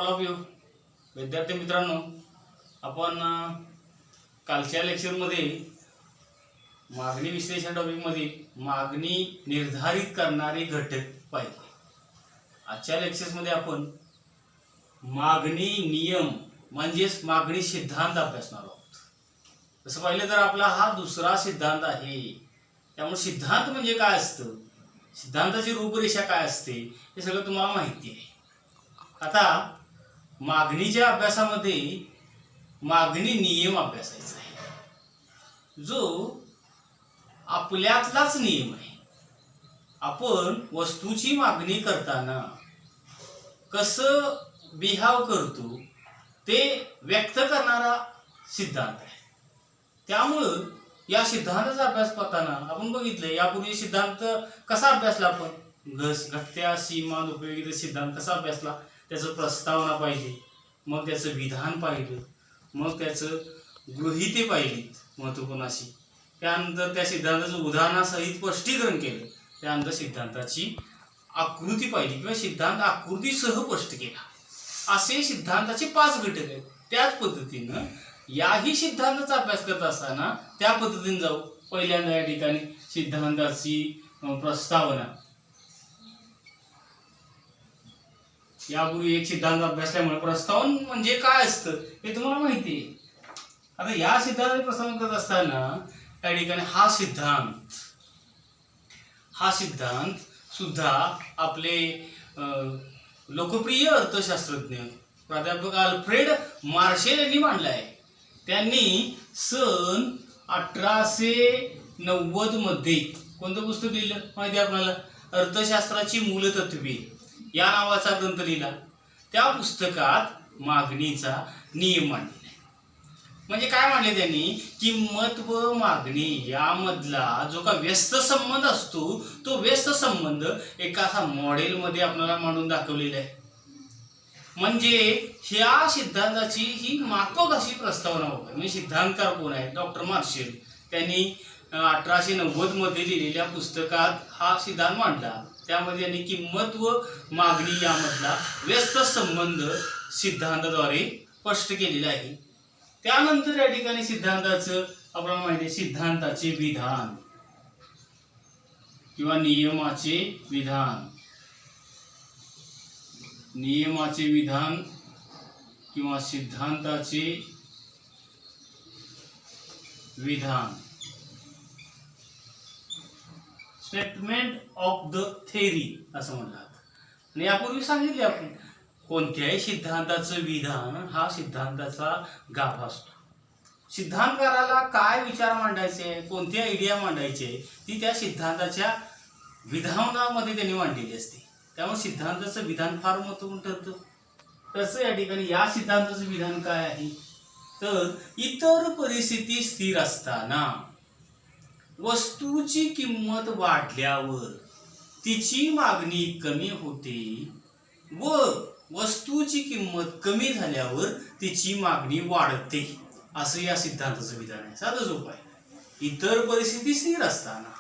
All of you विद्यार्थी मित्रांनो, आपण कालच्या लेक्चरमध्ये मागणी विश्लेषण टॉपिकमध्ये मागणी निर्धारित करणारे घटक पाहिले. आजच्या लेक्चर्समध्ये आपण मागणी नियम म्हणजेच मागणी सिद्धांत अभ्यासणार आहोत. तसं पाहिलं तर आपला हा दुसरा सिद्धांत आहे. त्यामुळे सिद्धांत म्हणजे काय असतं, सिद्धांताची रूपरेषा काय असते हे सगळं तुम्हाला माहिती आहे. आता मागणीच्या अभ्यासामध्ये मागणी नियम अभ्यासायचा आहे, जो आपल्यातलाच नियम आहे. आपण वस्तूची मागणी करताना कसं बिहाव करतो ते व्यक्त करणारा सिद्धांत आहे. त्यामुळं या सिद्धांताचा अभ्यास करताना आपण बघितलं, यापूर्वी सिद्धांत कसा अभ्यासला आपण, घटत्या सीमा उपयोगिता सिद्धांत कसा अभ्यासला, त्याचं प्रस्तावना पाहिली, मग त्याचं विधान पाहिलं, मग त्याचं गृहीते पाहिली महत्त्वपूर्ण अशी, त्यानंतर त्या सिद्धांताचं उदाहरणासहित स्पष्टीकरण केलं, त्यानंतर सिद्धांताची आकृती पाहिली किंवा सिद्धांत आकृतीसह स्पष्ट केला. असे सिद्धांताचे 5 घटक आहेत. त्याच पद्धतीनं याही सिद्धांताचा अभ्यास करत असताना त्या पद्धतीने जाऊ. पहिल्यांदा या ठिकाणी सिद्धांताची प्रस्तावना. यापूर्वी एक सिद्धांत अभ्यासल्यामुळे प्रस्तावन म्हणजे काय असतं हे तुम्हाला माहिती आहे. आता या सिद्धांताची प्रस्तावना करत असताना या ठिकाणी हा सिद्धांत सुद्धा आपले लोकप्रिय अर्थशास्त्रज्ञ प्राध्यापक अल्फ्रेड मार्शल यांनी मांडला आहे. त्यांनी सन 1890 मध्ये कोणतं पुस्तक लिहिलं माहिती आहे आपल्याला, अर्थशास्त्राची मूलतत्वे या नावाचा ग्रंथ लिहिला. त्या पुस्तकात मागणीचा नियम मांडलेला आहे. म्हणजे काय मांडले त्यांनी, किंमत व मागणी यामधला जो का व्यस्त संबंध असतो तो व्यस्त संबंध एका असा मॉडेलमध्ये आपल्याला मांडून दाखवलेला आहे. म्हणजे ह्या सिद्धांताची ही माफक अशी प्रस्तावना होती. म्हणजे सिद्धांतकार कोण आहे, डॉक्टर मार्शल. त्यांनी 1890 मध्ये लिहिलेल्या पुस्तकात हा सिद्धांत मांडला. त्यामध्ये त्यांनी किंमत व मागणी यामधला व्यस्त संबंध सिद्धांताद्वारे स्पष्ट केलेला आहे. त्यानंतर या ठिकाणी सिद्धांताचं आपल्याला माहिती आहे, सिद्धांताचे विधान किंवा नियमाचे विधान किंवा सिद्धांताचे विधान, स्टेटमेंट ऑफ द थेरी असं म्हणतात. आणि यापूर्वी सांगितले आपण, कोणत्याही सिद्धांताचं विधान हा सिद्धांताचा गाभा असतो. सिद्धांतकाराला काय विचार मांडायचे, कोणती आयडिया मांडायची ती त्या सिद्धांताच्या विधानामध्ये त्यांनी मांडलेली असते. त्यामुळे सिद्धांताचं विधान फार महत्त्वपूर्ण ठरतं. तसं या ठिकाणी या सिद्धांताचं विधान काय आहे, तर इतर परिस्थिती स्थिर असताना वस्तूची किंमत वाढल्यावर तिची मागणी कमी होते व वस्तूची किंमत कमी झाल्यावर तिची मागणी वाढते, असं या सिद्धांताचं विधान आहे. साधं सोपं आहे. इतर परिस्थिती स्थिर असताना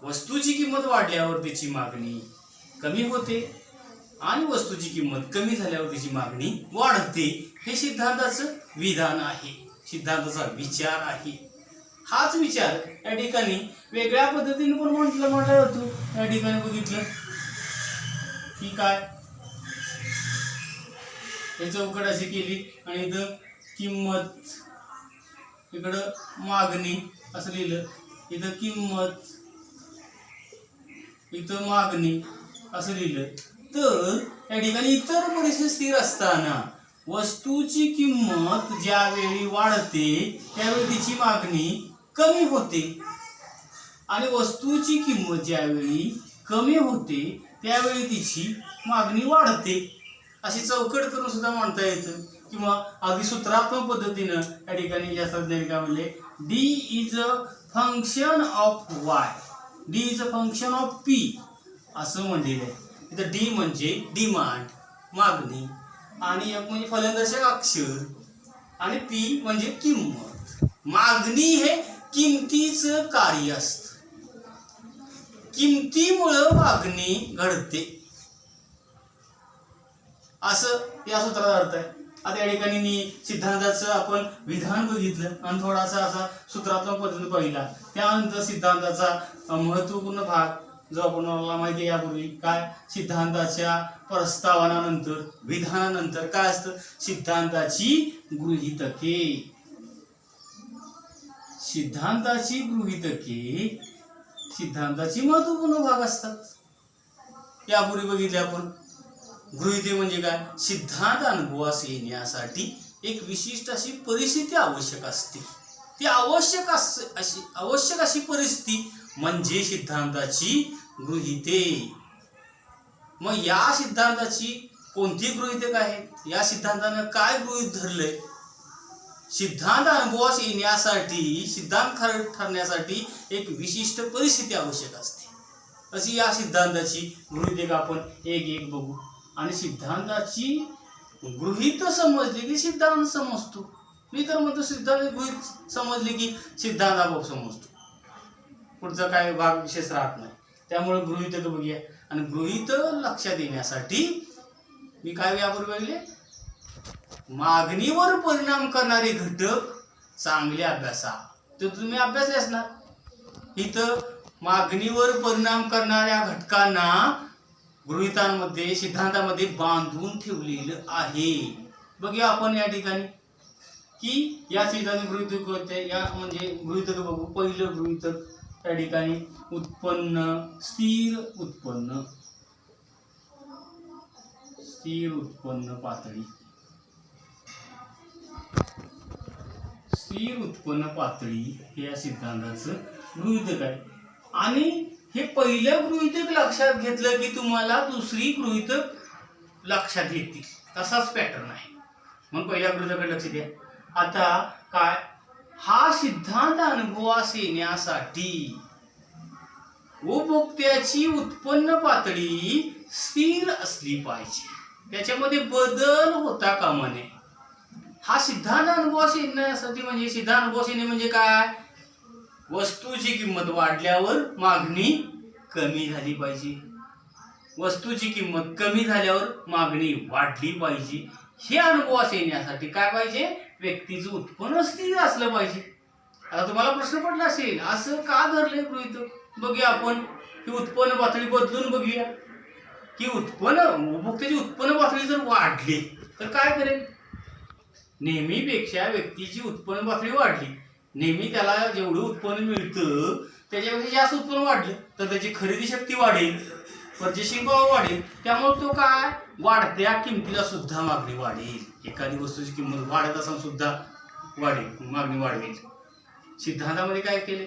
वस्तूची किंमत वाढल्यावर तिची मागणी कमी होते आणि वस्तूची किंमत कमी झाल्यावर तिची मागणी वाढते, हे सिद्धांताचं विधान आहे, सिद्धांताचा विचार आहे. हाच विचार या ठिकाणी वेगळ्या पद्धतीने पण मांडला जातो. या ठिकाणी बघितलं की काय, हे चौकट अशी केली आणि इथं किंमत, इकडं मागणी असं लिहिलं, इथं किंमत, इथं मागणी असं लिहिलं. तर या ठिकाणी इतर परिस्थिती स्थिर असताना वस्तूची किंमत ज्यावेळी वाढते त्यावेळी तिची मागणी कमी होते आणि वस्तूची किंमत ज्यावेळी कमी होते त्यावेळी तिची मागणी वाढते, अशी चौकट करून सुद्धा मांडता येतं. किंवा अगदी सूत्रात्मक पद्धतीनं या ठिकाणी शास्त्रज्ञांनी काय म्हणले, D is a function of Y, D is a function of P असं म्हणलेलं आहे. इथं डी म्हणजे डिमांड मागणी, आणि एफ म्हणजे फलनदर्शक अक्षर, आणि पी म्हणजे किंमत. मागणी हे किमतीचं कार्य असतं. किमतीमुळं मागणी घडते. असं या सूत्राचा अर्थ आहे. आता या ठिकाणी मी सिद्धांताचं आपण विधान बघितलं आणि थोडासा असा सूत्रात्मक पद्धतीने पाहिला. त्यानंतर सिद्धांताचा महत्वपूर्ण भाग जो आपण मला माहिती आहे यापूर्वी, काय सिद्धांताच्या प्रस्तावनानंतर विधानानंतर काय असतं, सिद्धांताची गृहीतके. सिद्धांताची गृहीतके सिद्धांताची महत्वपूर्ण भाग असतात. यापूर्वी बघितले आपण. गृहीते म्हणजे काय, सिद्धांत अनुभवास येण्यासाठी एक विशिष्ट अशी परिस्थिती आवश्यक असते. ती आवश्यक अशी परिस्थिती म्हणजे सिद्धांताची गृहीते. मग या सिद्धांताची कोणती गृहीतक आहेत, या सिद्धांतानं काय गृहीत धरलंय, सिद्धांत अनुभवास येण्यासाठी सिद्धांत खरं ठरण्यासाठी एक विशिष्ट परिस्थिती आवश्यक असते. अशी या सिद्धांताची गृहीतक आपण एक एक बघू. आणि सिद्धांताची गृहीत समजली की सिद्धांत समजतो. मी तर म्हणतो सिद्धांत गृहीत समजले की सिद्धांत आपोआप समजतो. पुढचा काय भाग विशेष राहत नाही. त्यामुळे गृहीतक बघूया. आणि गृहीत लक्षात येण्यासाठी मी काय यापूर्वी बघितले, मागणीवर परिणाम करणारे घटक चांगले अभ्यासा. तर तुम्ही अभ्यासले असणार. इथं मागणीवर परिणाम करणाऱ्या घटकांना गृहीतांमध्ये सिद्धांतामध्ये बांधून ठेवलेलं आहे. बघूया आपण या ठिकाणी की या सिद्धांत गृहीतक होते. या म्हणजे गृहीतक बघू. पहिलं गृहीतक त्या ठिकाणी उत्पन्न, स्थिर उत्पन्न, स्थिर उत्पन्न पातळी. स्थिर उत्पन्न पातळी हे या सिद्धांताचं गृहीतक आहे. आणि हे पहिलं गृहीतक लक्षात घेतलं की तुम्हाला दुसरी गृहीतक लक्षात येतील. तसाच पॅटर्न आहे. म्हणून पहिल्या गृहीतकाकडे लक्ष द्या. आता काय, हा सिद्धांत अनुभवास येण्यासाठी उपभोक्त्याची उत्पन्न पातळी स्थिर असली पाहिजे. त्याच्यामध्ये बदल होता कामा नये. हा सिद्धांत अनुभवास येण्यासाठी म्हणजे सिद्धांत अनुभवास येणे म्हणजे काय, वस्तूची किंमत वाढल्यावर मागणी कमी झाली पाहिजे. वस्तूची किंमत कमी झाल्यावर मागणी वाढली पाहिजे. हे अनुभवास येण्यासाठी काय पाहिजे, व्यक्तीचं उत्पन्न स्थिर असलं पाहिजे. आता तुम्हाला प्रश्न पडला असेल असं का धरलंय गृहीतक. बघूया आपण की उत्पन्न पातळी बदलून बघूया की उपभोक्त्याची उत्पन्न पातळी जर वाढली तर काय करेल. नेहमीपेक्षा व्यक्तीची उत्पन्न पातळी वाढली, नेहमी त्याला जेवढं उत्पन्न मिळतं त्याच्यापेक्षा जास्त उत्पन्न वाढलं तर त्याची खरेदी शक्ती वाढेल, पर्चेसिंग पॉवर वाढेल. त्यामुळे तो काय, वाढत्या किमतीला सुद्धा मागणी वाढेल. एखादी वस्तूची किंमत वाढत असताना सुद्धा वाढेल, मागणी वाढवेल. सिद्धांतामध्ये काय केले,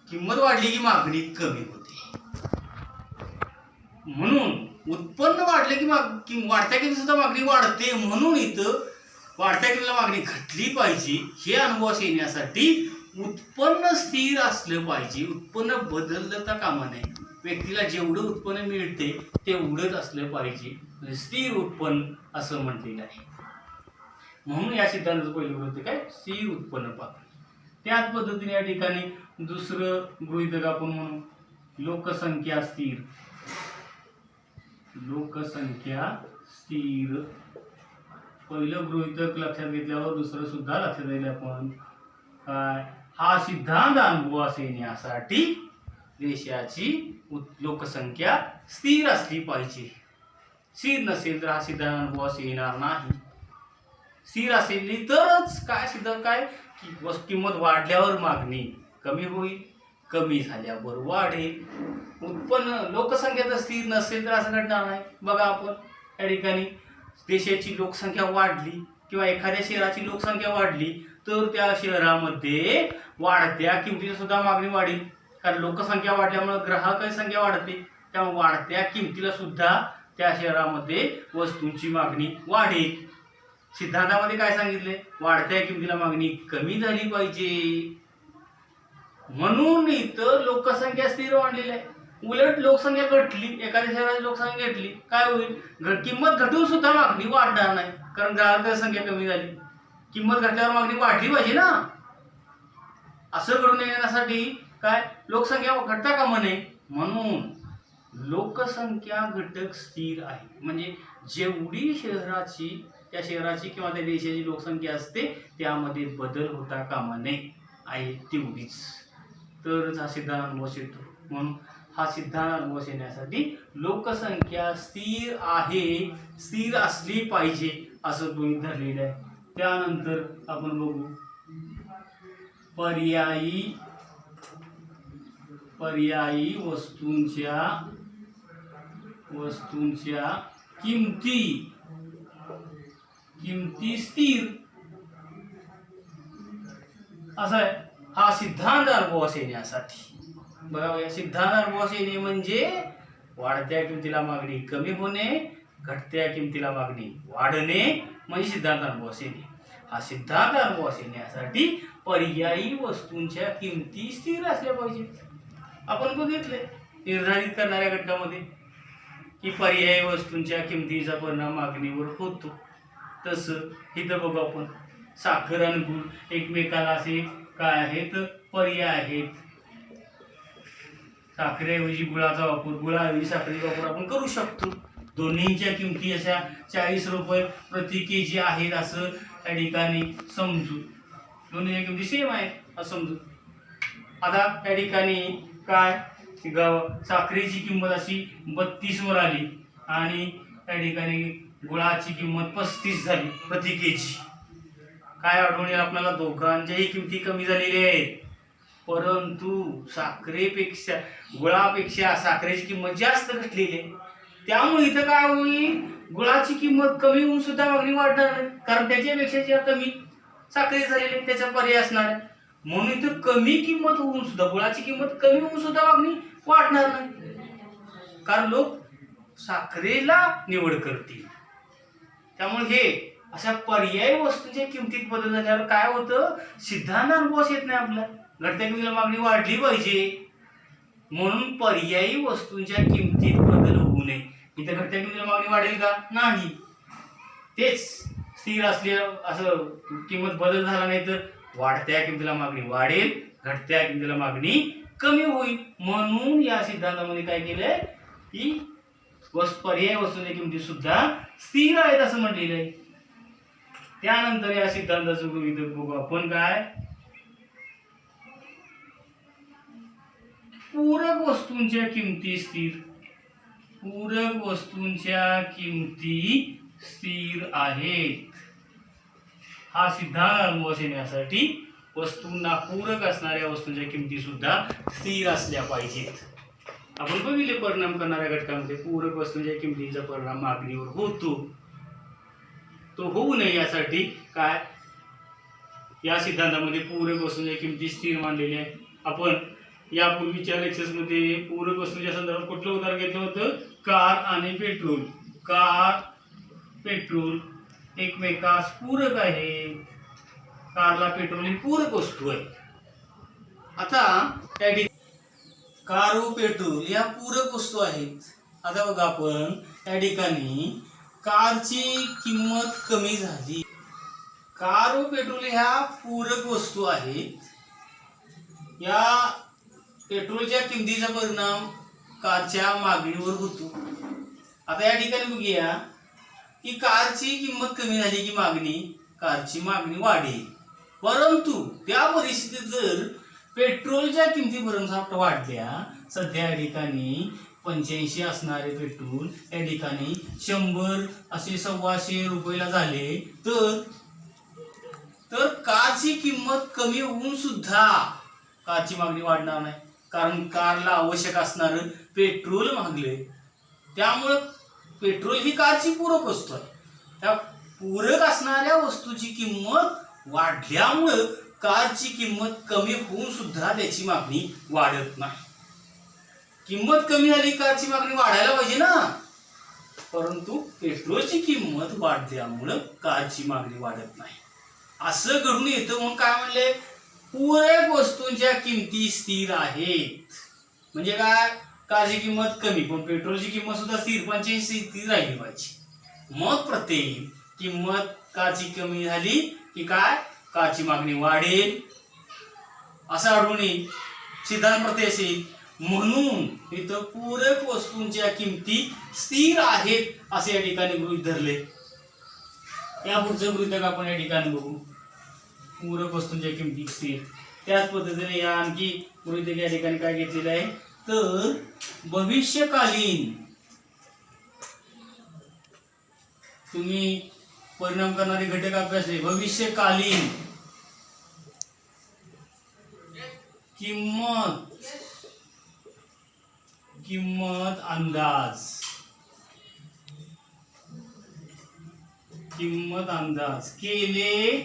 किंमत वाढली की मागणी कमी होते. म्हणून उत्पन्न वाढले की वाढत्या किमतीत सुद्धा मागणी वाढते. म्हणून इथं वाढत्या किमतीला मागणी घटली पाहिजे. हे अनुभवास येण्यासाठी उत्पन्न स्थिर असलं पाहिजे. उत्पन्न बदलता कामा नये. व्यक्तीला जेवढं उत्पन्न मिळते तेवढंच असलं पाहिजे. स्थिर उत्पन्न असं म्हटलेलं आहे. म्हणून या सिद्धांताचं पहिलं गृहीतक काय, स्थिर उत्पन्न पातळी. त्याच पद्धतीने या ठिकाणी दुसरं गृहीतक आपण म्हणू लोकसंख्या स्थिर. लोकसंख्या स्थिर पहिलं गृहीतक लक्षात घेतल्यावर दुसरं सुद्धा लक्षात येईल आपण. काय, हा सिद्धांत अनुभवास येण्यासाठी देशाची लोकसंख्या स्थिर असली पाहिजे. स्थिर नसेल तर हा सिद्धांत अनुभवास येणार नाही. स्थिर असेल तरच काय सिद्धांत काय, किंमत वाढल्यावर मागणी कमी होईल, कमी झाल्यावर वाढेल. उत्पन्न लोकसंख्या जर स्थिर नसेल तर असं घडणार नाही. बघा आपण या ठिकाणी देशाची लोकसंख्या वाढली किंवा एखाद्या शहराची लोकसंख्या वाढली तर त्या शहरामध्ये वाढत्या किमतीची सुद्धा मागणी वाढेल. कारण लोकसंख्या वाढल्यामुळे ग्राहकांची संख्या वाढते. त्यामुळे वाढत्या किमतीला सुद्धा त्या शहरामध्ये वस्तूंची मागणी वाढेल. सिद्धांतामध्ये काय सांगितले, वाढत्या किमतीला मागणी कमी झाली पाहिजे. म्हणून इथं लोकसंख्या स्थिर वाढलेली आहे. उलट लोकसंख्या घटली, एखाद्या शहराची लोकसंख्या घटली काय होईल, किंमत घटून सुद्धा मागणी वाढणार नाही. कारण ग्राहकांची संख्या कमी झाली. किंमत घटल्यावर मागणी वाढली पाहिजे ना. असं घडून येण्यासाठी काय, लोकसंख्या घटता कामा नये. म्हणून लोकसंख्या घटक स्थिर आहे. म्हणजे जेवढी त्या शहराची किंवा त्या देशाची लोकसंख्या असते त्यामध्ये बदल होता कामा नये आहे तेवढीच, तरच हा सिद्धांत अनुभवास येतो. म्हणून हा सिद्धांत अनुभवास येण्यासाठी लोकसंख्या स्थिर आहे, स्थिर असली पाहिजे असं गृहीत धरलेलं आहे. त्यानंतर आपण बघू पर्यायी वस्तूंच्या किमती स्थिर असा आहे हा सिद्धांत अनुभवास येण्यासाठी. बघा, या सिद्धांत अनुभवास येणे म्हणजे वाढत्या किमतीला मागणी कमी होणे, घटत्या किमतीला मागणी वाढणे म्हणजे सिद्धांत अनुभवास येणे. हा सिद्धांत अनुभवास येण्यासाठी पर्यायी वस्तूंच्या किमती स्थिर असल्या पाहिजेत. आपण बघितले निर्धारित करणाऱ्या घटकामध्ये की पर्यायी वस्तूंच्या किमतीचा परिणाम मागणीवर होतो. तसं इथं बघू आपण साखर आणि गुळ एकमेकाला असे काय आहेत, पर्याय आहेत. साखरेऐवजी गुळाचा वापर, गुळाऐवजी साखरेचा वापर आपण करू शकतो. दोन्हींच्या किमती अशा 40 रुपये प्रति केजी आहेत असं त्या ठिकाणी समजू. दोन्हीच्या किमती सेम आहेत असं समजू. आता त्या ठिकाणी काय साखरेची किंमत अशी 32 वर आली आणि त्या ठिकाणी गुळाची किंमत 35 झाली प्रति केजी. काय आढळून येईल आपल्याला, दोघांच्याही किमती कमी झालेल्या आहेत, परंतु साखरेपेक्षा गुळापेक्षा साखरेची किंमत जास्त घटलेली आहे. त्यामुळे इथं काय होईल, गुळाची किंमत कमी होऊन सुद्धा मागणी वाढणार नाही, कारण त्याच्यापेक्षा कमी साखरे झालेली आहे, त्याचा पर्याय असणार आहे. म्हणून इथं कमी किंमत होऊन सुद्धा, गुळाची किंमत कमी होऊन सुद्धा मागणी वाढणार नाही, कारण लोक साखरेला निवड करतील. त्यामुळे हे अशा पर्यायी वस्तूंच्या किमतीत बदल झाल्यावर काय होतं, सिद्धांत अनुभवास येत नाही आपला. घटत्या किमतीला मागणी वाढली पाहिजे म्हणून पर्यायी वस्तूंच्या किमतीत बदल होऊ नये. इथं घटत्या किमतीला मागणी वाढेल का, नाही. तेच स्थिर असले असं किंमत बदल झाला नाही तर वाढत्या किमतीला मागणी वाढेल, घटत्या किमतीला मागणी कमी होईल. म्हणून या सिद्धांतामध्ये काय केलंय की पर्यायी वस्तूंच्या किमती सुद्धा स्थिर आहेत असं म्हटलेलं आहे. त्यानंतर या सिद्धांताचं गृहीत बघू आपण काय, पूरक वस्तूंच्या किमती स्थिर. पूरक वस्तूंच्या किमती स्थिर आहेत. हा सिद्धांत अनुभवास येण्यासाठी वस्तूंना पूरक असणाऱ्या वस्तूंच्या किमती सुद्धा स्थिर असल्या पाहिजेत. आपण बघितले परिणाम करणाऱ्या घटकांमध्ये पूरक वस्तूंच्या किमतीचा परिणाम मागणीवर होतो, तो होऊ नये यासाठी काय या सिद्धांतामध्ये पूरक वस्तूंच्या किमती स्थिर मानलेल्या आहेत. आपण यापूर्वीच्या लेक्चर्समध्ये पूरक वस्तूंच्या संदर्भात कुठलं उदाहरण घेतलं होतं, कार आणि पेट्रोल. कार पेट्रोल एकमेकास पूरक आहे, कारला पेट्रोल ही पूरक वस्तू आहे. आता त्या कार व पेट्रोल या पूरक वस्तू आहेत. आता बघा आपण त्या ठिकाणी कारची किंमत कमी झाली, कार व पेट्रोल ह्या पूरक वस्तू आहेत. या पेट्रोलच्या किमतीचा परिणाम कारच्या मागणीवर होतो. आता या ठिकाणी बघूया की कारची किंमत कमी झाली की कारची मागणी वाढेल, परंतु त्या परिस्थितीत जर पेट्रोलच्या किमतीपर्यंत वाढल्या, सध्या या ठिकाणी 85 असणारे पेट्रोल या ठिकाणी 100 असे 125 रुपयाला झाले, तर कारची किंमत कमी होऊन सुद्धा कारची मागणी वाढणार नाही, कारण कारला आवश्यक असणारं पेट्रोल मागले. त्यामुळे पेट्रोल ही कारची पूरक वस्तू आहे. त्या पूरक असणाऱ्या वस्तूची किंमत वाढल्यामुळे कारची किंमत कमी होऊन सुद्धा त्याची मागणी वाढत नाही. किंमत कमी झाली, कारची मागणी वाढायला पाहिजे ना, परंतु पेट्रोलची किंमत वाढल्यामुळे कारची मागणी वाढत नाही. असं घडून येतं. म्हणून काय म्हणले, पूरक वस्तूंच्या किमती स्थिर आहेत. म्हणजे काय, कारची किंमत कमी पण पेट्रोलची किंमत सुद्धा स्थिर 85 स्थिर राहिली पाहिजे. मग प्रत्येक किंमत कारची कमी झाली की काय, कारची मागणी वाढेल असं आढळून येईल. सिद्धांत प्रत्यय असेल. म्हणून इथं पूरक वस्तूंच्या किमती स्थिर आहेत असे या ठिकाणी गृहीत धरले. या पुढचं गृहीतक आपण या ठिकाणी बघू. पूरक वस्तूंच्या किमती स्थिर. त्याच पद्धतीने या आणखी गृहीतक या ठिकाणी काय घेतलेलं आहे तर भविष्यकालीन तुम्ही परिणाम करणारे घटक अभ्यासले. भविष्यकालीन किंमत अंदाज केले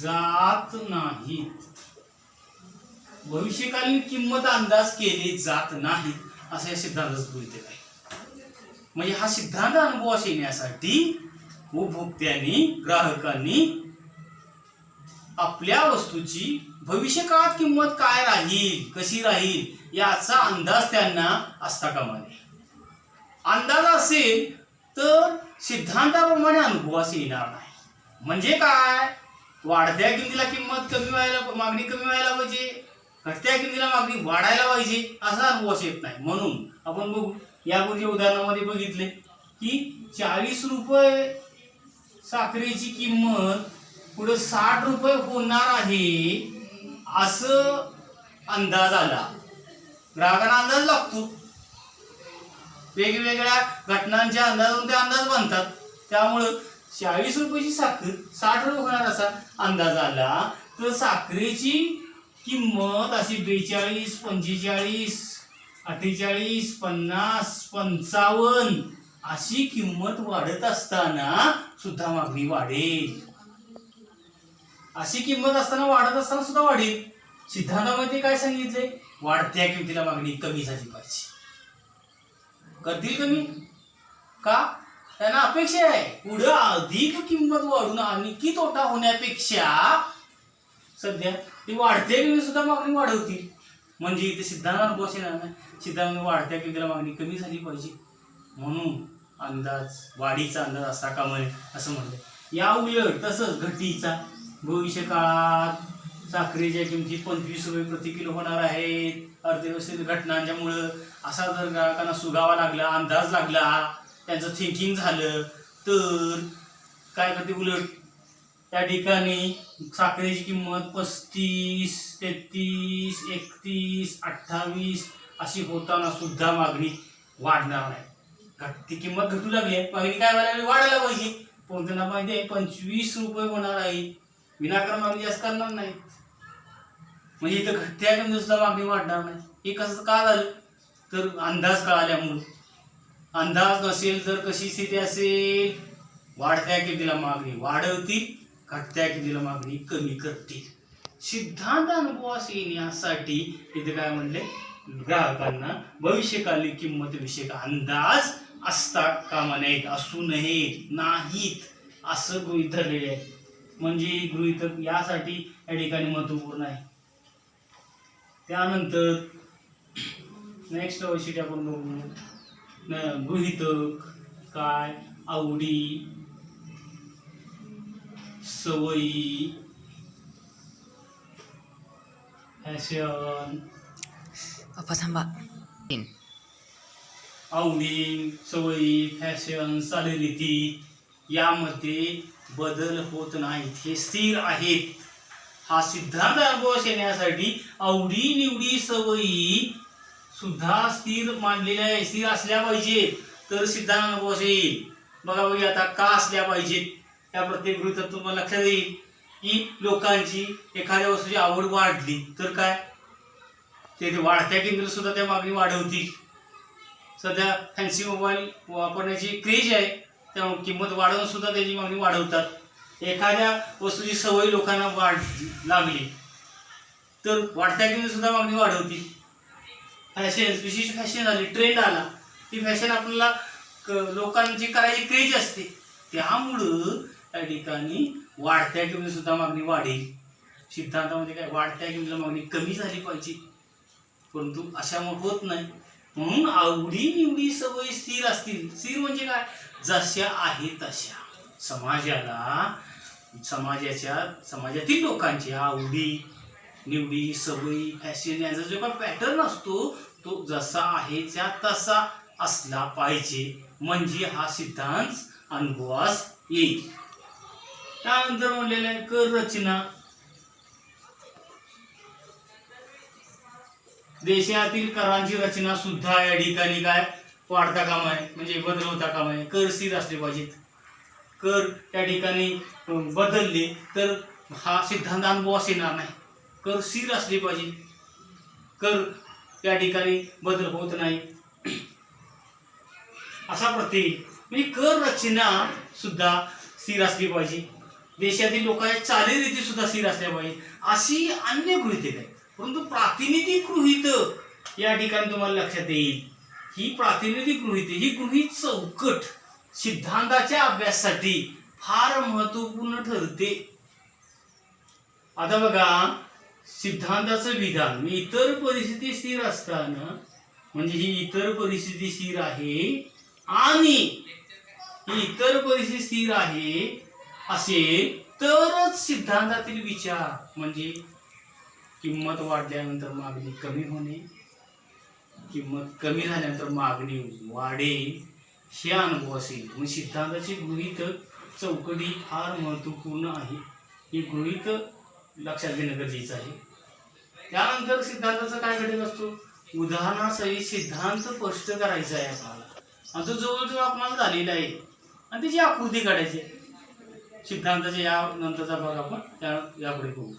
जात नाहीत. भविष्यकालीन किंमत अंदाज केले जात नाहीत असा सिद्धांतच गृहीतक आहे. म्हणजे हा सिद्धांत अनुभवास येण्यासाठी उपभोक्त्यांनी ग्राहकांनी आपल्या वस्तूची भविष्यकाळात किंमत काय राहील कशी राहील याचा अंदाज त्यांना असता कामा नये. अंदाज असेल तर सिद्धांताप्रमाणे अनुभवास येणार नाही. म्हणजे काय वाढत्या किमतीला किंमत कमी व्हायला मागणी कमी व्हायला पाहिजे घटत्या किमतीला मागणी वाढायला पाहिजे असा अनुभवास येत नाही. म्हणून आपण बघू यापूर्वी उदाहरणामध्ये बघितले की 40 रुपये साखरेची किंमत पुढे 60 रुपये होणार आहे असं अंदाज आला. ग्राहकांना अंदाज लागतो. वेगवेगळ्या घटनांच्या अंदाजावरून ते अंदाज बांधतात. त्यामुळं 40 रुपयाची साखर 60 रुपये होणार असा अंदाज आला तर साखरेची किंमत अशी 42, 45, 48, 50, 55 अशी किंमत वाढत असताना सुद्धा मागणी वाढेल. अशी किंमत असताना वाढत असताना सुद्धा वाढेल. सिद्धांतामध्ये काय सांगितले वाढत्या किमतीला मागणी कमी झाली पाहिजे. करतील कमी का त्यांना अपेक्षा आहे पुढे अधिक किंमत वाढून आणखी तोटा होण्यापेक्षा सध्या ती वाढत्या किमतीत सुद्धा मागणी वाढवतील. म्हणजे इथे सिद्धांत अनुभवास येणार नाही. सिद्धांत वाढत्या किमतीला मागणी कमी झाली पाहिजे म्हणून अंदाज वाढीचा अंदाज असता कामा नये असं म्हणलं. या उलट तसंच घटीचा भविष्य काळात साखरेच्या किमती 25 रुपये प्रति किलो होणार आहेत. अर्थव्यवस्थेतील घटनांच्यामुळं असा जर ग्राहकांना सुगावा लागला अंदाज लागला त्यांचं थिंकिंग झालं तर काय करते उलट त्या ठिकाणी साखरेची किंमत 35, 33, 31, 28 अशी होताना सुद्धा मागणी वाढणार नाही. ती किंमत घटू लागली मागणी काय व्हायला वाढायला पाहिजे पण त्यांना माहिती आहे 25 रुपये होणार आहे विनाकारण मागणी जास्त करणार नाही. म्हणजे इथं घटत्या किमतीत सुद्धा मागणी वाढणार नाही. हे कसं का झालं तर अंदाज कळाल्यामुळं. अंदाज नसेल तर कशी स्थिती असेल वाढत्या किमतीला मागणी वाढवतील घटत्या किमतीला मागणी कमी करतील. सिद्धांत अनुभवास येण्यासाठी इथे काय म्हणले ग्राहकांना भविष्यकालीन किंमतीविषयक अंदाज असता कामा नयेत असू नयेत नाहीत असं गृहीत धरलेले आहे. म्हणजे गृहीतक यासाठी या ठिकाणी महत्वपूर्ण आहे. त्यानंतर नेक्स्ट वैशिष्ट्य आपण बघू गृहीतक काय आवडी सवयी फॅशन आवडी सवयी फॅशन चालीरीती यामध्ये बदल होत नाहीत हे स्थिर आहेत. हा सिद्धांत अनुभवास येण्यासाठी आवडी निवडी सवयी सुद्धा स्थिर मानलेल्या आहे स्थिर असल्या पाहिजेत तर सिद्धांत अनुभवास येईल. बघा बघा आता का असल्या पाहिजेत त्या प्रत्येक गृहीतक तुम्हाला लक्षात येईल की लोकांची एखाद्या वस्तूची आवड वाढली तर काय ते वाढत्या किमतीला सुद्धा त्या मागणी वाढवतील. सध्या फॅन्सी मोबाईल वापरण्याची क्रेज आहे त्यामुळे किंमत वाढवून सुद्धा त्याची मागणी वाढवतात. एखाद्या वस्तूची सवय लोकांना वाढ लागली तर वाढत्या किमतीत सुद्धा मागणी वाढवतील. फॅशन विशेष फॅशन आली ट्रेंड आला ती फॅशन आपल्याला लोकांची करायची क्रेज असते त्यामुळं त्या ठिकाणी वाढत्या किमतीत सुद्धा मागणी वाढेल. सिद्धांतामध्ये काय वाढत्या किमतीला मागणी कमी झाली पाहिजे परंतु अशामुळे होत नाही. म्हणून आवडी निवडी सवयी स्थिर असतील. स्थिर म्हणजे काय जशा आहे तशा समाजाला समाजातील लोकांच्या आवडी निवडी सवयी फॅशन यांचा जो काही पॅटर्न असतो तो जसा आहे त्या तसा असला पाहिजे, म्हणजे हा सिद्धांत अनुभवास येईल. त्यानंतर म्हणलेलं आहे कर रचना. देशातील करांची रचना सुद्धा या ठिकाणी काय वाढता कामा आहे, म्हणजे बदल होता कामा आहे. कर स्थिर असले पाहिजेत. कर त्या ठिकाणी बदलले तर हा सिद्धांत अनुभवास येणार नाही. कर स्थिर असले पाहिजे. कर त्या ठिकाणी बदल होत नाही असा प्रत्येक, म्हणजे कर रचना सुद्धा स्थिर असली पाहिजे. देशातील लोकांच्या चालीरीती सुद्धा स्थिर असल्या पाहिजे. अशी अन्य गृहीतक आहेत. परंतु प्रातिनिधिक गृहीत या ठिकाणी तुम्हाला लक्षात येईल. ही प्रातिनिधिक गृहीत, ही गृहीत चौकट सिद्धांताच्या अभ्यासासाठी फार महत्वपूर्ण ठरते. आता बघा, सिद्धांताचं विधान इतर परिस्थिती स्थिर असताना, म्हणजे ही इतर परिस्थिती स्थिर आहे आणि ही इतर परिस्थिती स्थिर आहे असेल तरच सिद्धांतातील विचार, म्हणजे किंमत वाढल्यानंतर मागणी कमी होणे, किंमत कमी झाल्यानंतर मागणी वाढेल, हे अनुभव असेल. म्हणजे सिद्धांताची गृहीत चौकटी फार महत्वपूर्ण आहे. ही गृहीत लक्षात घेणं गरजेचं आहे. त्यानंतर सिद्धांताचा काय घटक असतो, उदाहरणासहित सिद्धांत स्पष्ट करायचा आहे आपल्याला, आणि तो जवळजवळ आपल्याला झालेला आहे आणि त्याची आकृती काढायची आहे. सिद्धांताच्या या नंतरचा भाग आपण यापुढे बघू.